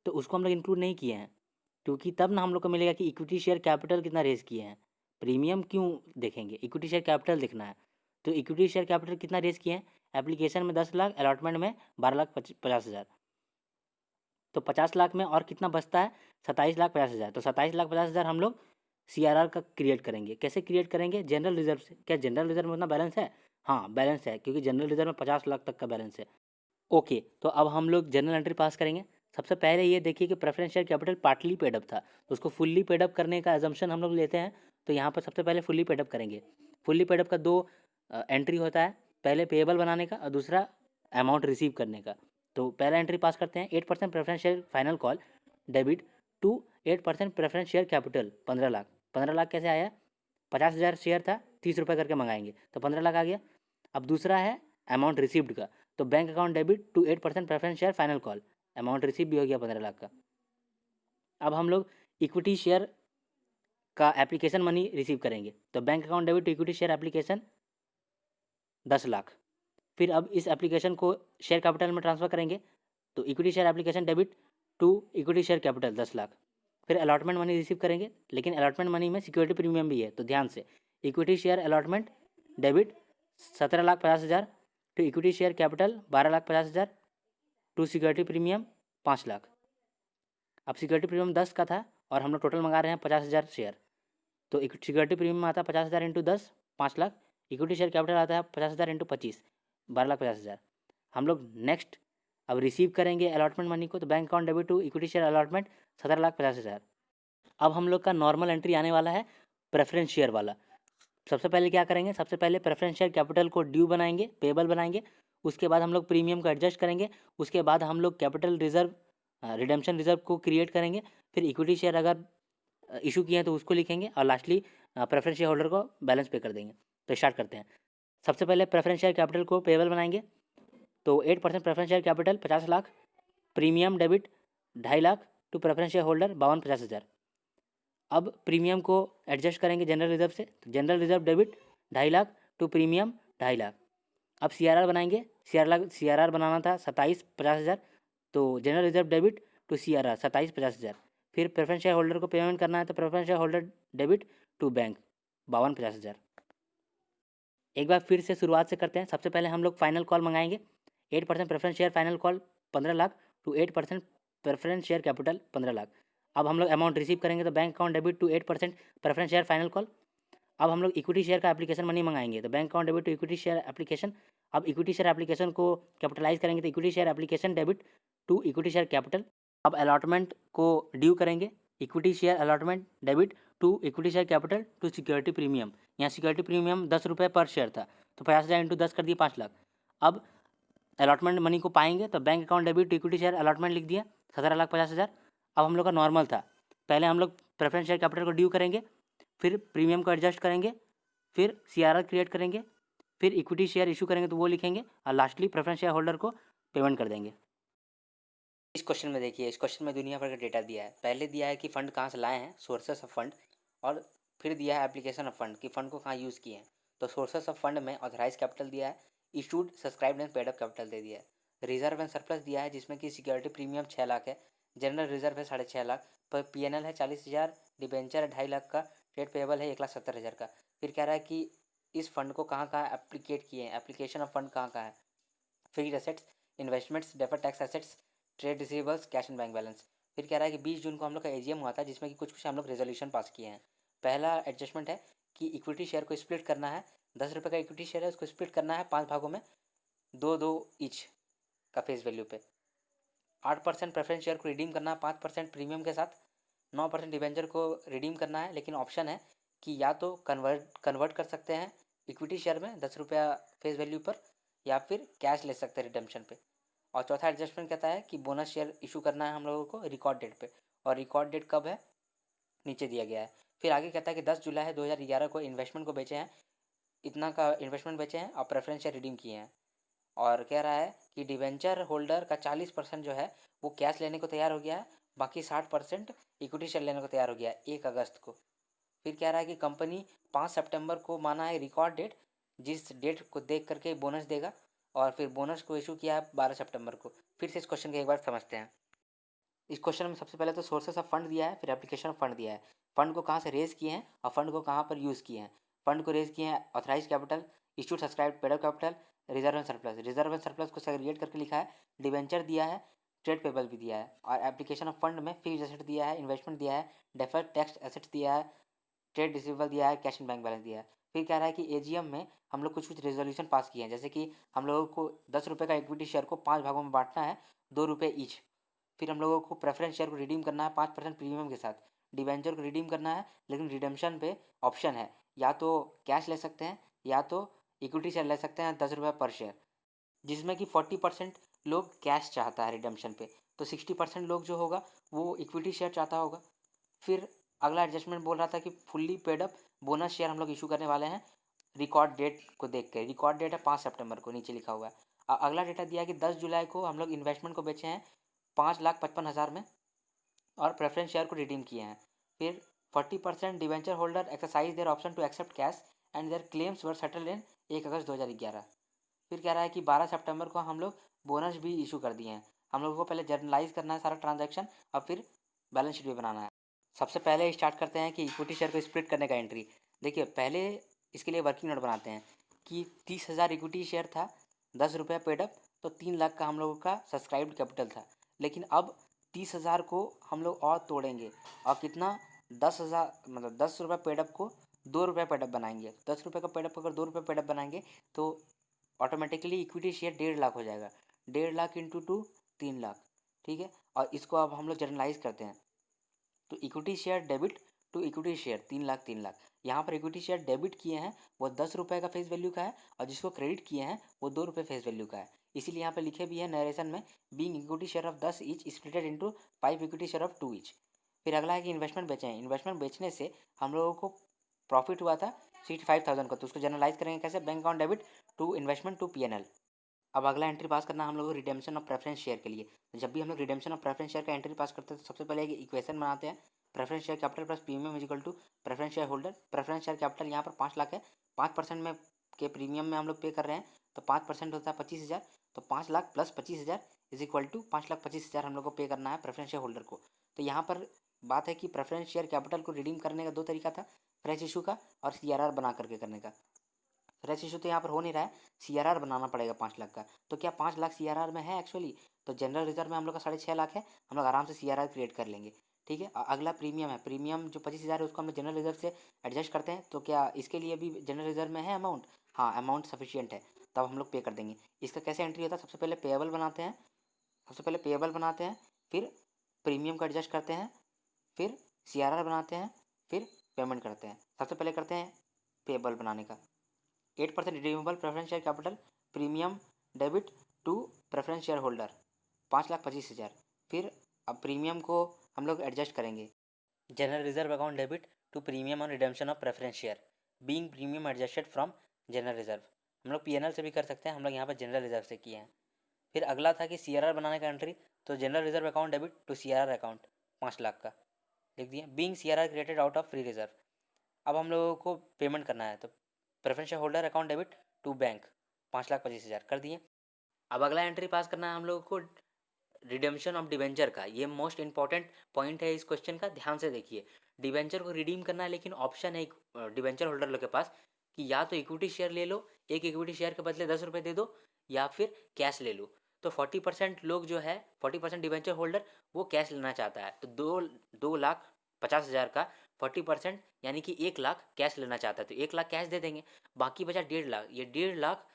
तो उसको हम लोग इंक्लूड नहीं किए हैं, क्योंकि तब ना हम लोग को मिलेगा कि इक्विटी शेयर कैपिटल कितना रेज़ किए हैं। प्रीमियम क्यों देखेंगे, इक्विटी शेयर कैपिटल देखना है। तो इक्विटी शेयर कैपिटल कितना रेज़ किए हैं? एप्लीकेशन में 10 लाख, अलॉटमेंट में 12,50,000। तो 50 लाख में और कितना बचता है? 27,50,000। तो 27,50,000 हम लोग CRR का क्रिएट करेंगे। कैसे क्रिएट करेंगे? जनरल रिजर्व से। क्या जनरल रिजर्व में उतना बैलेंस है? हाँ, बैलेंस है, क्योंकि जनरल रिजर्व में 50 लाख तक का बैलेंस है। ओके, तो अब हम लोग जनरल एंट्री पास करेंगे। सबसे पहले ये देखिए कि preference share capital partly paid up था, तो उसको फुल्ली पेडअप करने का एजम्पशन हम लोग लेते हैं। तो यहाँ पर सबसे पहले फुल्ली पेडअप करेंगे। फुल्ली पेडअप का 2 एंट्री होता है, पहले पेएबल बनाने का और दूसरा अमाउंट रिसीव करने का। तो पहला एंट्री पास करते हैं, 8% preference share final call debit to 8% preference share capital 15 lakh. 15 lakh कैसे आया? 50,000 शेयर था, 30 रुपये करके मंगाएंगे, तो 15 लाख आ गया। अब दूसरा है अमाउंट रिसीव्ड का, तो bank account debit to 8% preference share final call, amount receive भी हो गया 15 लाख का। अब हम लोग इक्विटी शेयर का एप्लीकेशन मनी रिसीव करेंगे, तो bank account debit to equity share application 10 lakh. फिर अब इस एप्लीकेशन को शेयर कैपिटल में ट्रांसफ़र करेंगे, तो equity share application debit to equity share capital 10 lakh. फिर अलॉटमेंट मनी रिसीव करेंगे, लेकिन अलॉटमेंट मनी में सिक्योरिटी प्रीमियम भी है, तो ध्यान से equity share allotment debit 17,50,000 to equity share capital 12,50,000 to security premium 5 lakh. अब सिक्योरिटी प्रीमियम 10 का था और हम लोग टोटल मंगा रहे हैं 50,000 शेयर, तो सिक्योरिटी प्रीमियम आता है 50,000 into 10, 5 lakh. Equity share capital आता है 50,000 इंटू 25, 12,50,000। हम लोग नेक्स्ट अब रिसीव करेंगे अलॉटमेंट मनी को, तो bank account debit to equity share allotment 17,50,000। अब हम लोग का नॉर्मल एंट्री आने वाला है प्रेफरेंस शेयर वाला। सबसे पहले क्या करेंगे? सबसे पहले प्रेफरेंस शेयर कैपिटल को ड्यू बनाएंगे, पेबल बनाएंगे। उसके बाद हम लोग प्रीमियम को एडजस्ट करेंगे। उसके बाद हम लोग कैपिटल रिजर्व, रिडेम्पशन रिजर्व को क्रिएट करेंगे। फिर इक्विटी शेयर अगर इशू किए हैं तो उसको लिखेंगे और लास्टली प्रेफरेंस शेयर होल्डर को बैलेंस पे कर देंगे। तो स्टार्ट करते हैं। सबसे पहले प्रेफरेंस शेयर कैपिटल को पेबल बनाएंगे, तो 8% preference share capital 50 lakh, premium debit 2.5 lakh to preference share holder 52,50,000। अब प्रीमियम को एडजस्ट करेंगे जनरल रिजर्व से, तो general reserve debit 2.5 lakh to premium 2.5 lakh. अब CRR बनाएंगे, CRR बनाना था 27,50,000, तो general reserve debit to CRR 27,50,000। फिर प्रेफरेंस शेयर होल्डर को पेमेंट करना है तो preference share holder debit to bank 52,50,000। एक बार फिर से शुरुआत से करते हैं। सबसे पहले हम लोग फाइनल कॉल मंगाएंगे। 8% preference share final call 15 lakh to 8% preference share capital 15 lakh. अब हम लोग अमाउंट रिसीव करेंगे तो bank account debit to 8% preference share final call. अब हम लोग इक्विटी शेयर का एप्लीकेशन मनी मंगाएंगे तो bank account debit to equity share application. अब इक्विटी शेयर एप्लीकेशन को कैपिटलाइज करेंगे तो equity share application debit to equity share capital. अब अलॉटमेंट को ड्यू करेंगे, equity share allotment debit to equity share capital to security premium. यहाँ security premium 10 रुपये पर शेयर था तो 50,000 इंटू 10 कर दिए 5 लाख। अब अलॉटमेंट मनी को पाएंगे तो bank account debit to equity share allotment लिख दिया 17,50,000। अब हम लोग का नॉर्मल था, पहले हम लोग प्रेफरेंस शेयर कैपिटल को ड्यू करेंगे, फिर प्रीमियम को एडजस्ट करेंगे, फिर CRR क्रिएट करेंगे, फिर इक्विटी शेयर इशू करेंगे तो वो लिखेंगे और लास्टली प्रेफरेंस शेयर होल्डर को पेमेंट कर देंगे। इस क्वेश्चन में देखिए, इस क्वेश्चन में दुनिया भर का डेटा दिया है। पहले दिया है कि फ़ंड कहाँ से लाए हैं, सोर्सेस ऑफ फंड, और फिर दिया है एप्लीकेशन ऑफ फंड कि फ़ंड को कहाँ यूज़ किए हैं। तो सोर्सेस ऑफ फंड में ऑथराइज कैपिटल दिया है, issued subscribed and paid up capital दे दिया है। रिजर्व एंड सरप्लस दिया है जिसमें कि सिक्योरिटी प्रीमियम 6 लाख है, जनरल रिजर्व है 6.5 लाख, पर PNL है 40,000, डिबेंचर है 2.5 लाख का, ट्रेड पेबल है 1,70,000 का। फिर कह रहा है कि इस फंड को कहाँ कहाँ एप्लीकेट किए हैं, एप्लीकेशन ऑफ फंड कहाँ कहाँ है। Fixed assets, investments, deferred tax assets, trade receivables, cash and bank balance. फिर कह रहा है कि 20 जून को हम लोग का AGM हुआ था जिसमें कि कुछ हम लोग रेजोल्यूशन पास किए हैं। पहला एडजस्टमेंट है कि इक्विटी शेयर को स्प्लिट करना है, 10 रुपये का इक्विटी शेयर है उसको स्प्लिट करना है 5 भागों में, 2-2 ईच का फेस वैल्यू पे। 8% प्रेफरेंस शेयर को रिडीम करना है 5% प्रीमियम के साथ। 9% डिवेंचर को रिडीम करना है, लेकिन ऑप्शन है कि या तो कन्वर्ट कर सकते हैं इक्विटी शेयर में 10 रुपया फेस वैल्यू पर, या फिर कैश ले सकते हैं रिडेम्पशन पे। और चौथा एडजस्टमेंट कहता है कि बोनस शेयर इशू करना है हम लोगों को रिकॉर्ड डेट पे, और रिकॉर्ड डेट कब है नीचे दिया गया है। फिर आगे कहता है कि 10 जुलाई 2011 को इन्वेस्टमेंट को बेचे हैं, इतना का इन्वेस्टमेंट बेचे हैं और प्रेफरेंस शेयर रिडीम किए हैं। और कह रहा है कि डिवेंचर होल्डर का 40% जो है वो कैश लेने को तैयार हो गया है, बाकी 60% इक्विटी शेयर लेने को तैयार हो गया है 1 अगस्त को। फिर कह रहा है कि कंपनी 5 सितंबर को माना है रिकॉर्ड डेट, जिस डेट को देख करके बोनस देगा, और फिर बोनस को इशू किया है 12 सितंबर को। फिर से इस क्वेश्चन को एक बार समझते हैं। इस क्वेश्चन में सबसे पहले तो सोर्सेस ऑफ फंड दिया है, फिर एप्लीकेशन ऑफ फंड दिया है, फंड को कहाँ से रेज किए हैं और फंड को कहाँ पर यूज़ किए हैं। फंड को रेज किए हैं authorise capital, issued subscribe paid up capital, reserve and surplus. Reserve and surplus को सेग्रीगेट करके लिखा है, डिवेंचर दिया है, ट्रेड पेबल भी दिया है, और एप्लीकेशन ऑफ फंड में फिक्स्ड एसेट दिया है, इन्वेस्टमेंट दिया है, डेफर्ड टैक्स एसेट्स दिया है, ट्रेड रिसीवेबल दिया है, कैश एंड बैंक बैलेंस दिया है। फिर कह रहा है कि AGM में हम लोग कुछ रेजोल्यूशन पास किए हैं, जैसे कि हम लोगों को 10 रुपये का इक्विटी शेयर को 5 भागों में बांटना है, 2 रुपये ईच। फिर हम लोगों को प्रेफरेंस शेयर को रिडीम करना है 5% प्रीमियम के साथ, डिवेंचर को रिडीम करना है, लेकिन रिडेम्पशन पे ऑप्शन है, या तो कैश ले सकते हैं या तो इक्विटी शेयर ले सकते हैं 10 रुपये पर शेयर, जिसमें कि 40% लोग कैश चाहता है रिडेम्पशन पे, तो 60% लोग जो होगा वो इक्विटी शेयर चाहता होगा। फिर अगला एडजस्टमेंट बोल रहा था कि fully paid up bonus share हम लोग इशू करने वाले हैं रिकॉर्ड डेट को देख के। रिकॉर्ड डेट है 5 सितंबर को, नीचे लिखा हुआ है। अगला डेटा दिया है कि 10 जुलाई को हम लोग इन्वेस्टमेंट को बेचे हैं 5,55,000 में, और प्रेफरेंस शेयर को रिडीम किए हैं। फिर 40% debenture holder exercise their option to accept cash and their claims were settled in 1 August 2011। फिर कह रहा है कि 12 सितंबर को हम लोग बोनस भी इशू कर दिए हैं। हम लोगों को पहले जर्नलाइज करना है सारा ट्रांजैक्शन, और फिर बैलेंस शीट भी बनाना है। सबसे पहले स्टार्ट करते हैं कि इक्विटी शेयर को स्प्लिट करने का एंट्री। देखिए, पहले इसके लिए वर्किंग नोट बनाते हैं कि 30,000 इक्विटी शेयर था, 10 रुपये पेडअप, तो 3 लाख का हम लोगों का सब्सक्राइब्ड कैपिटल था। लेकिन अब 30,000 को हम लोग और तोड़ेंगे, और कितना 10,000 मतलब 10 रुपये पेडअप को 2 रुपये पेडअप बनाएंगे। 10 रुपये का पेडअप अगर 2 रुपये पेडअप बनाएंगे तो ऑटोमेटिकली इक्विटी शेयर 1.5 लाख हो जाएगा। 1.5 लाख इंटू 2 3 लाख, ठीक है। और इसको अब हम लोग जर्नलाइज करते हैं, तो equity share debit to equity share 3 lakh 3 lakh. यहाँ पर इक्विटी शेयर डेबिट किए हैं वो 10 रुपये का फेस वैल्यू का है, और जिसको क्रेडिट किए हैं वो 2 रुपये फेस वैल्यू का है। इसीलिए यहाँ पर लिखे भी है नरेशन में, being equity share of 10 each splitted into 5 equity share of 2 each. फिर अगला है कि इन्वेस्टमेंट बेचे हैं। इन्वेस्टमेंट बेचने से हम लोगों को प्रॉफिट हुआ था 65,000 का, तो उसको जनरलाइज करेंगे कैसे, bank account debit to investment to PNL। अब अगला एंट्री पास करना हम लोग को रिडेम्पशन ऑफ प्रेफरेंस शेयर के लिए। जब भी हम लोग रिडेम्पशन ऑफ प्रेफरेंस शेयर का एंट्री पास करते हैं तो सबसे पहले एक इक्वेशन बनाते हैं, preference share capital plus premium is equal to preference share holder. Preference share capital यहाँ पर 5 लाख है, 5% में के प्रीमियम में हम लोग पे कर रहे हैं, तो 5% होता है 25,000, तो 5 lakh plus 25,000 is equal to 5,25,000 हम लोग को पे करना है प्रेफरेंस शेयर होल्डर को। तो यहाँ पर बात है कि प्रेफरेंस शेयर कैपिटल को रिडीम करने का 2 तरीका था, फ्रेश इशू का और CRR बना करके करने का। फ्रेश इशू तो यहाँ पर हो नहीं रहा है, CRR बनाना पड़ेगा 5 लाख का। तो क्या 5 लाख CRR में है एक्चुअली? तो जनरल रिजर्व में हम लोग का 6.5 लाख है, हम लोग आराम से CRR क्रिएट कर लेंगे। ठीक है, अगला प्रीमियम है, प्रीमियम जो 25,000 है उसको हम जनरल रिजर्व से एडजस्ट करते हैं। तो क्या इसके लिए भी जनरल रिजर्व में है अमाउंट? हाँ, अमाउंट सफिशियंट है, तब हम लोग पे कर देंगे। इसका कैसे एंट्री होता है? सबसे पहले पेएबल बनाते हैं, फिर प्रीमियम का एडजस्ट करते हैं, फिर CRR बनाते हैं, फिर पेमेंट करते हैं। सबसे पहले करते हैं पेएबल बनाने का। 8% redeemable preference share capital premium debit to preference share holder 5,25,000। फिर अब प्रीमियम को हम लोग एडजस्ट करेंगे। General reserve account debit to premium on redemption of preference share being premium adjusted from general reserve. हम लोग PNL से भी कर सकते हैं, हम लोग यहाँ पर जनरल रिजर्व से किए हैं। फिर अगला था कि CRR बनाने का एंट्री, तो general reserve account debit to CRR account 5 lakh का लिख दिए, being CRR created out of free reserve. अब हम लोगों को पेमेंट करना है, तो preference share holder account debit to bank 5,25,000 कर दिए। अब अगला एंट्री पास करना है हम लोगों को रिडेम्पशन ऑफ डिवेंचर का। ये मोस्ट इंपॉर्टेंट पॉइंट है इस क्वेश्चन का, ध्यान से देखिए। डिवेंचर को रिडीम करना है, लेकिन ऑप्शन है डिवेंचर होल्डर लोग के पास कि या तो इक्विटी शेयर ले लो, एक इक्विटी शेयर के बदले 10 रुपये दे दो, या फिर कैश ले लो। तो 40% लोग जो है, 40% डिवेंचर होल्डर वो कैश लेना चाहता है। तो 2,50,000 का 40% यानी कि 1 लाख कैश लेना चाहता है, तो 1 लाख कैश दे देंगे। बाकी बचा 1.5 लाख। ये 1.5 लाख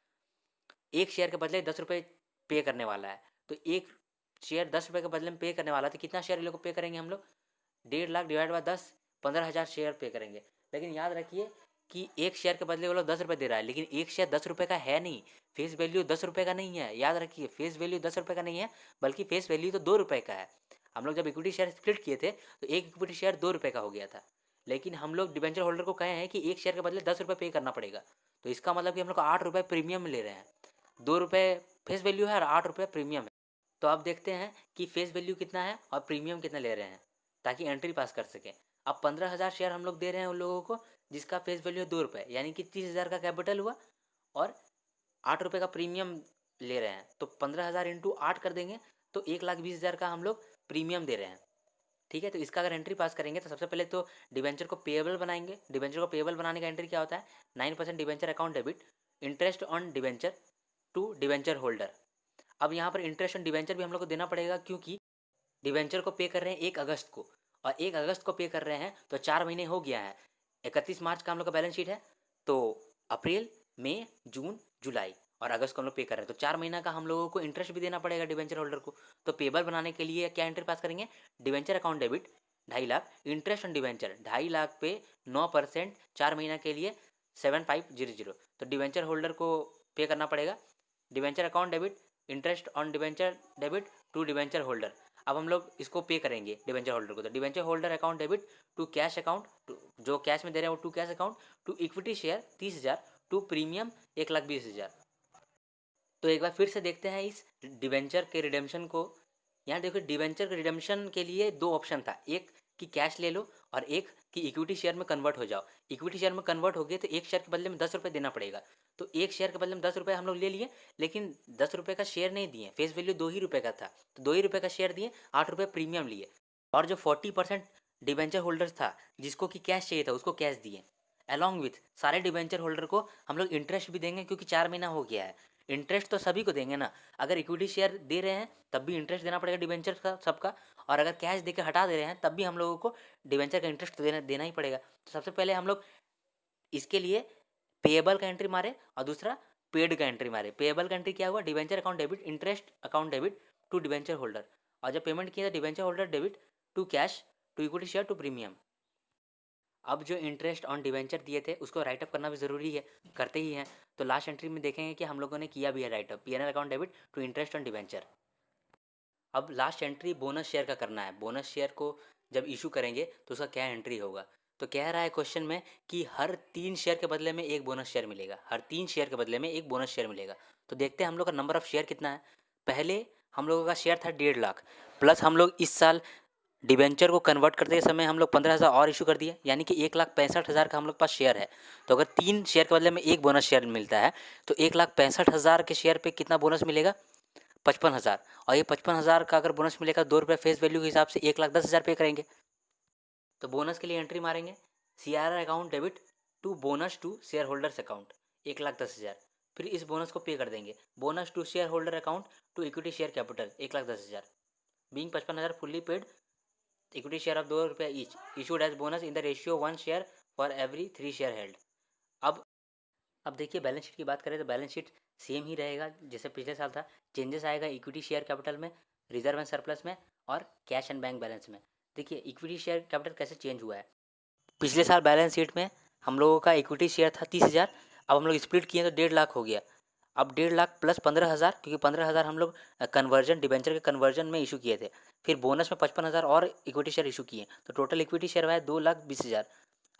एक शेयर के बदले 10 रुपये पे करने वाला है। तो एक शेयर 10 रुपये के बदले में पे करने वाला है, तो कितना शेयर लोग को पे करेंगे हम लोग? 1.5 लाख डिवाइड बाय 10, 15,000 शेयर पे करेंगे। लेकिन याद रखिए कि एक शेयर के बदले वो लोग 10 रुपये दे रहा है, लेकिन एक शेयर 10 रुपये का है नहीं, फेस वैल्यू 10 रुपये का नहीं है। याद रखिए, फेस वैल्यू 10 रुपये का नहीं है, बल्कि फेस वैल्यू तो 2 रुपये का है। हम लोग जब इक्विटी शेयर स्प्लिट किए थे तो एक इक्विटी शेयर 2 रुपये का हो गया था, लेकिन हम लोग डिबेंचर होल्डर को कहे हैं कि एक शेयर के बदले 10 रुपये पे करना पड़ेगा। तो इसका मतलब कि हम लोग 8 रुपये प्रीमियम ले रहे हैं। 2 रुपये फेस वैल्यू है और 8 रुपये प्रीमियम है। तो अब देखते हैं कि फेस वैल्यू कितना है और प्रीमियम कितना ले रहे हैं, ताकि एंट्री पास कर सकें। अब 15,000 शेयर हम लोग दे रहे हैं उन लोगों को जिसका फेस वैल्यू 2 रुपये, यानी कि 30,000 का कैपिटल हुआ और 8 रुपये का प्रीमियम ले रहे हैं। तो 15,000 इंटू 8 कर देंगे तो 1,20,000 का हम लोग प्रीमियम दे रहे हैं। ठीक है, तो इसका अगर एंट्री पास करेंगे तो सबसे पहले तो डिबेंचर को पेएबल बनाएंगे। डिबेंचर को पेएबल बनाने का एंट्री क्या होता है? 9% debenture account debit interest on debenture to debenture holder. अब यहाँ पर इंटरेस्ट ऑन डिबेंचर भी हम लोग को देना पड़ेगा, क्योंकि डिबेंचर को पे कर रहे हैं 1 अगस्त को, और 1 अगस्त को पे कर रहे हैं तो 4 महीने हो गया है। 31 मार्च का हम लोग का बैलेंस शीट है, तो अप्रैल, मई, जून, जुलाई और अगस्त को हम लोग पे कर रहे हैं, तो 4 महीना का हम लोगों को इंटरेस्ट भी देना पड़ेगा डिबेंचर होल्डर को। तो पेबल बनाने के लिए क्या एंट्री पास करेंगे? Debenture account debit 2.5 lakh, interest on debenture 2.5 lakh पे 9% 4 महीना के लिए 7,500। तो डिबेंचर होल्डर को पे करना पड़ेगा debenture account debit interest on debenture debit to debenture holder. अब हम लोग इसको पे करेंगे डिबेंचर होल्डर को, तो debenture holder account debit to cash account, जो कैश में दे रहे हैं वो to cash account, to equity share 30,000, to premium 1,20,000। तो एक बार फिर से देखते हैं इस डिबेंचर के रिडेम्पशन को। यहाँ देखो, डिबेंचर के रिडेम्पशन के लिए 2 ऑप्शन था, एक कि कैश ले लो और एक कि इक्विटी शेयर में कन्वर्ट हो जाओ। इक्विटी शेयर में कन्वर्ट हो गए तो एक शेयर के बदले में 10 रुपये देना पड़ेगा। तो एक शेयर के बदले में 10 रुपये हम लोग ले लिए, लेकिन 10 रुपये का शेयर नहीं दिए, फेस वैल्यू 2 ही रुपये का था, तो 2 ही रुपये का शेयर दिए, 8 रुपये प्रीमियम लिए। और जो 40% डिबेंचर होल्डर्स था जिसको कि कैश चाहिए था उसको कैश दिए। अलॉन्ग विथ सारे डिबेंचर होल्डर को हम लोग इंटरेस्ट भी देंगे, क्योंकि 4 महीना हो गया है। इंटरेस्ट तो सभी को देंगे ना, अगर इक्विटी शेयर दे रहे हैं तब भी इंटरेस्ट देना पड़ेगा डिबेंचर का सबका, और अगर कैश देकर हटा दे रहे हैं तब भी हम लोगों को डिबेंचर का इंटरेस्ट देना ही पड़ेगा। तो सबसे पहले हम लोग इसके लिए पेएबल का एंट्री मारे और दूसरा पेड का एंट्री मारे। पेएबल का एंट्री क्या हुआ? Debenture account debit interest account debit to debenture holder, और जब पेमेंट किया था debenture holder debit to cash to equity share to premium. अब जो इंटरेस्ट ऑन डिबेंचर दिए थे उसको राइटअप करना भी ज़रूरी है, करते ही हैं। तो लास्ट एंट्री में देखेंगे कि हम लोगों ने किया भी है write up, PNL account debit to interest on debenture. अब लास्ट एंट्री बोनस शेयर का करना है। बोनस शेयर को जब इशू करेंगे तो उसका क्या एंट्री होगा? तो कह रहा है क्वेश्चन में कि हर 3 शेयर के बदले में 1 बोनस शेयर मिलेगा, हर 3 शेयर के बदले में 1 बोनस शेयर मिलेगा। तो देखते हैं हम लोग का नंबर ऑफ शेयर कितना है। पहले हम लोगों का शेयर था 1.5 लाख, प्लस हम लोग इस साल डिबेंचर को कन्वर्ट करते समय हम लोग 15,000 और इशू कर दिए, यानी कि 1,65,000 का हम लोग पास शेयर है। तो अगर 3 शेयर के बदले में 1 बोनस शेयर मिलता है तो 1,65,000 के शेयर पे कितना बोनस मिलेगा? 55,000। और ये 55,000 का अगर बोनस मिलेगा 2 रुपये फेस वैल्यू के हिसाब से 1,10,000 पे करेंगे। तो बोनस के लिए एंट्री मारेंगे CRR account debit to bonus to share holders account 1,10,000। फिर इस बोनस को पे कर देंगे bonus to share holder account to equity share capital 1,10,000 being 55,000 fully paid equity share of 2 रुपये each issued as bonus in the ratio 1 share for every 3 share held. अब देखिए balance sheet की बात करें तो बैलेंस शीट सेम ही रहेगा जैसे पिछले साल था। चेंजेस आएगा इक्विटी शेयर कैपिटल में, रिजर्व एंड सरप्लस में और कैश एंड बैंक बैलेंस में। देखिए इक्विटी शेयर कैपिटल कैसे चेंज हुआ है। पिछले साल बैलेंस शीट में हम लोगों का इक्विटी शेयर था 30,000, अब हम लोग स्प्लिट किए तो 1.5 लाख हो गया। अब 1.5 लाख प्लस 15,000, क्योंकि 15,000 हम लोग कन्वर्जन डिबेंचर के कन्वर्जन में इशू किए थे, फिर बोनस में 55,000 और इक्विटी शेयर इशू किए, तो टोटल इक्विटी शेयर हुआ है 2,20,000।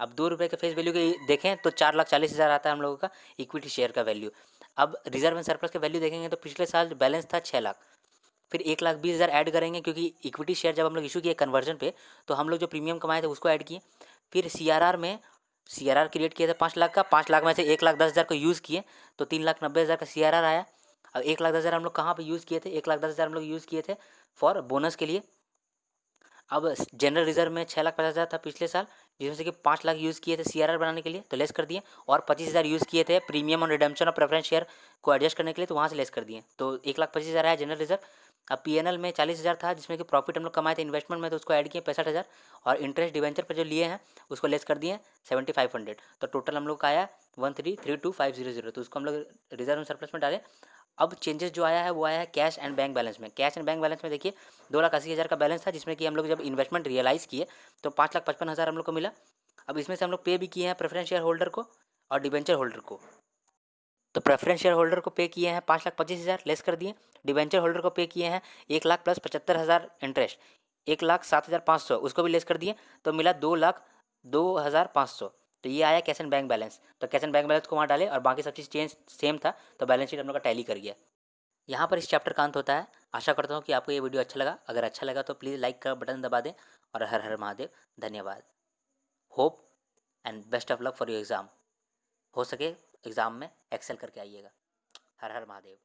अब 2 रुपये के फेस वैल्यू के देखें तो 4,40,000 आता है हम लोगों का इक्विटी शेयर का वैल्यू। अब रिजर्व एंड सरप्लस का वैल्यू देखेंगे तो पिछले साल बैलेंस था 6 लाख, फिर 1,20,000 ऐड करेंगे क्योंकि इक्विटी शेयर जब हम लोग इशू किए कन्वर्जन पे तो हम लोग जो प्रीमियम कमाए थे उसको ऐड किए। फिर CRR क्रिएट किए थे 5 लाख का, 5 लाख में से 1,10,000 को यूज़ किए तो 3,90,000 का CRR आया। अब 1,10,000 हम लोग कहाँ पे यूज़ किए थे? 1,10,000 हम लोग यूज़ किए थे फॉर बोनस के लिए। अब जनरल रिजर्व में 6,50,000 था पिछले साल, जिसमें से कि 5 लाख यूज़ किए थे CRR बनाने के लिए तो लेस कर दिए, और 25,000 यूज़ किए थे प्रीमियम और रिडेम्पशन और प्रेफरेंस शेयर को एडजस्ट करने के लिए, तो वहाँ से लेस कर दिए, तो 1,25,000 आया जनरल रिजर्व। अब PNL में 40,000 था जिसमें कि प्रॉफिट हम लोग कमाए थे इन्वेस्टमेंट में, तो उसको ऐड किए 65,000, और इंटरेस्ट डिवेंचर पर जो लिए हैं उसको लेस कर दिए 7,500, तो टोटल हम लोग का आया 1332,500, तो उसको हम लोग रिजर्व एंड सरप्लस में डाले। अब चेंजेस जो आया है वो आया है कैश एंड बैंक बैलेंस में। कैश एंड बैंक बैलेंस में देखिए 2,80,000 का बैलेंस था, जिसमें कि हम लोग जब इन्वेस्टमेंट रियलाइज़ किए तो 5,55,000 हम लोग को मिला। अब इसमें से हम लोग पे भी किए हैं प्रेफरेंस शेयर होल्डर को और डिबेंचर होल्डर को। तो प्रेफरेंस शेयर होल्डर को पे किए हैं 5,25,000 लेस कर दिए, डिबेंचर होल्डर को पे किए हैं 1 लाख प्लस 75,000 इंटरेस्ट 1,07,500 उसको भी लेस कर दिए, तो मिला 2,02,500। तो ये आया कैश एंड बैंक बैलेंस। तो कैश एंड बैंक बैलेंस को वहाँ डाले और बाकी सब चीज़ चेंज सेम था, तो बैलेंस शीट हम लोग का टैली कर गया। यहाँ पर इस चैप्टर का अंत होता है। आशा करता हूँ कि आपको ये वीडियो अच्छा लगा। अगर अच्छा लगा तो प्लीज़ लाइक का बटन दबा दें, और हर हर महादेव। धन्यवाद। Hope and best of luck for your exam. हो सके एग्ज़ाम में एक्सेल करके आइएगा। हर हर महादेव।